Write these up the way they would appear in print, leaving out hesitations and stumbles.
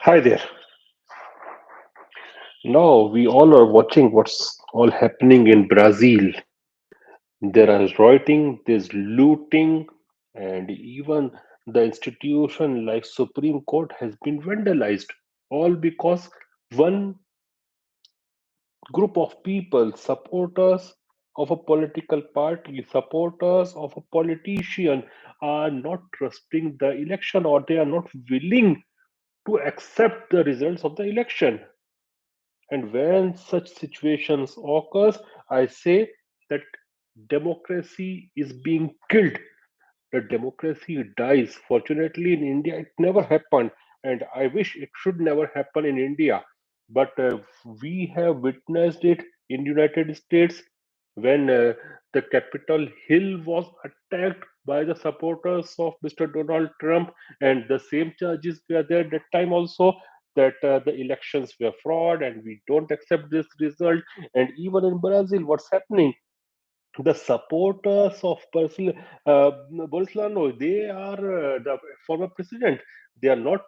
Hi there. Now we all are watching what's all happening in Brazil. There is rioting, there's looting, and even the institution like Supreme Court has been vandalized. All because one group of people, supporters of a political party, supporters of a politician, are not trusting the election or they are not willing to accept the results of the election. And when such situations occurs, I say that democracy is being killed. The democracy dies. Fortunately, in India, it never happened, and I wish it should never happen in India. But we have witnessed it in United States when the Capitol Hill was attacked by the supporters of Mr. Donald Trump, and the same charges were there that time also that the elections were fraud and we don't accept this result. And even in Brazil, what's happening? The supporters of Bolsonaro, they are the former president. They are not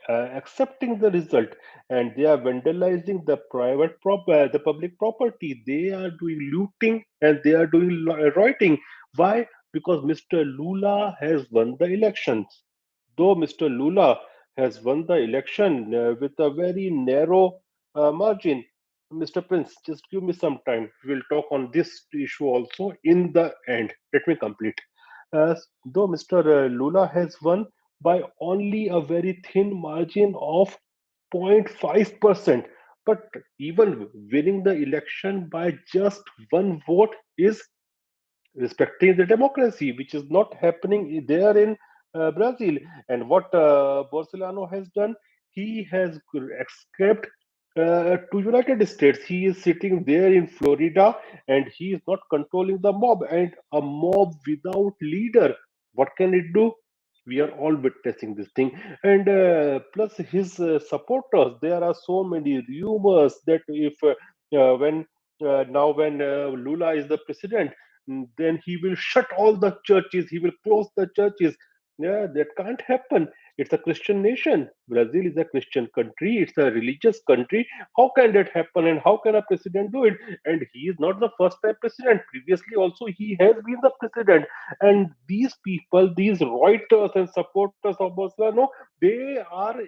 accepting the result, and they are vandalizing the the public property. They are doing looting and they are doing rioting. Why? Because Mr. Lula has won the elections. Though Mr. Lula has won the election with a very narrow margin. Mr. Prince, just give me some time. We'll talk on this issue also in the end. Let me complete. Though Mr. Lula has won by only a very thin margin of 0.5%, but even winning the election by just one vote is respecting the democracy, which is not happening there in Brazil. And what Bolsonaro has done, he has escaped to United States. He is sitting there in Florida, and he is not controlling the mob. And a mob without leader, what can it do? We are all witnessing this thing, and plus his supporters. There are so many rumors that if when now when Lula is the president, then he will shut all the churches, he will close the churches. Yeah, that can't happen. It's a Christian nation. Brazil is a Christian country, it's a religious country. How can that happen, and how can a president do it? And he is not the first time president. Previously also he has been the president. And these people, these Reuters and supporters of Bolsonaro, they are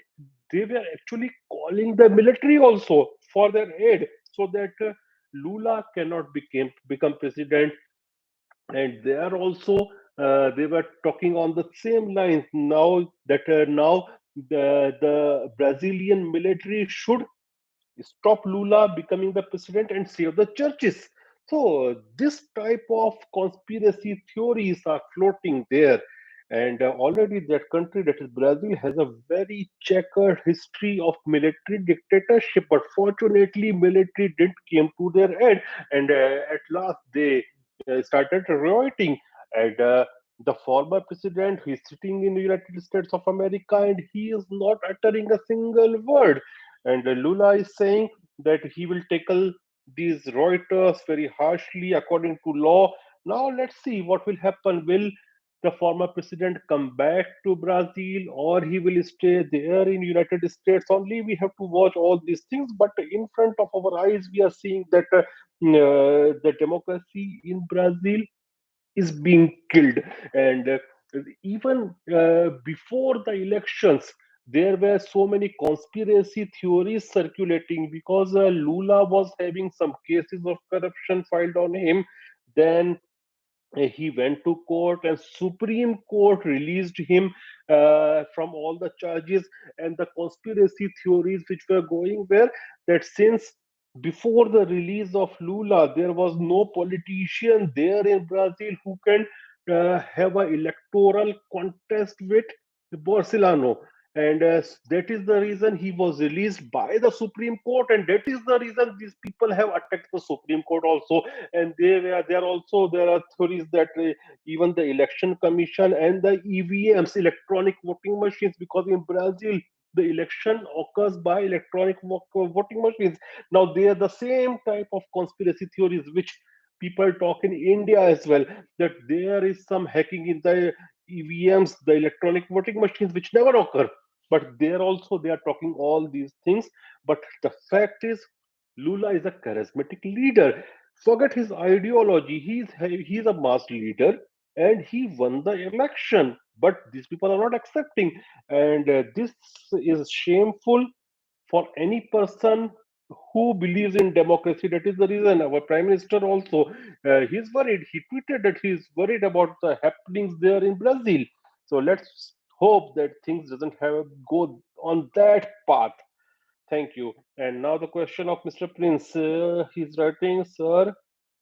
they were actually calling the military also for their aid, so that Lula cannot become president. And they are also they were talking on the same lines now that now the Brazilian military should stop Lula becoming the president and save the churches. So this type of conspiracy theories are floating there. And already that country, that is Brazil, has a very checkered history of military dictatorship. But fortunately, military didn't came to their end, and at last they started rioting. And the former president, who is sitting in the United States of America, and he is not uttering a single word. And Lula is saying that he will tackle these Reuters very harshly according to law. Now let's see what will happen. Will the former president come back to Brazil, or he will stay there in United States only? We have to watch all these things. But in front of our eyes, we are seeing that the democracy in Brazil is being killed. And even before the elections, there were so many conspiracy theories circulating because Lula was having some cases of corruption filed on him. Then he went to court, and Supreme Court released him from all the charges. And the conspiracy theories which were going were that since before the release of Lula, there was no politician there in Brazil who can have an electoral contest with Bolsonaro. And that is the reason he was released by the Supreme Court, and that is the reason these people have attacked the Supreme Court also. And there also there are theories that even the election commission and the EVMs, electronic voting machines, because in Brazil the election occurs by electronic voting machines. Now they are the same type of conspiracy theories which people talk in India as well, that there is some hacking in the EVMs, the electronic voting machines, which never occur. But there also they are talking all these things. But the fact is, Lula is a charismatic leader. Forget his ideology. He's a mass leader, and he won the election. But these people are not accepting, and this is shameful for any person who believes in democracy. That is the reason our prime minister also, he's worried. He tweeted that he's worried about the happenings there in Brazil. So let's hope that things doesn't have go on that path. Thank you. And now the question of Mr. Prince. He's writing, sir,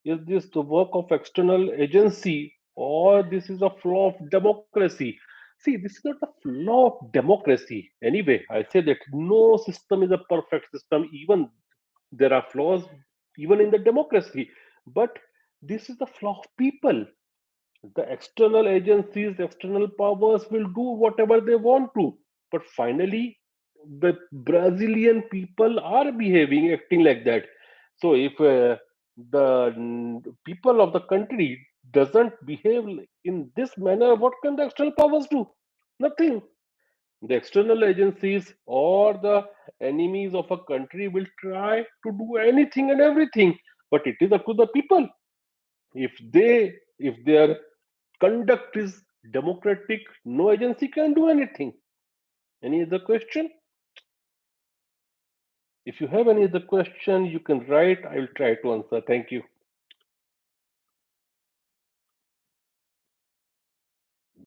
is this the work of external agency or this is a flaw of democracy? See, this is not a flaw of democracy. Anyway, I say that no system is a perfect system. Even there are flaws even in the democracy. But this is the flaw of people. The external agencies, external powers will do whatever they want to. But finally, the Brazilian people are behaving, acting like that. So if the people of the country doesn't behave in this manner, what can the external powers do? Nothing. The external agencies or the enemies of a country will try to do anything and everything, but it is up to the people. If their conduct is democratic, no agency can do anything. Any other question? If you have any other question, you can write. I will try to answer. Thank you.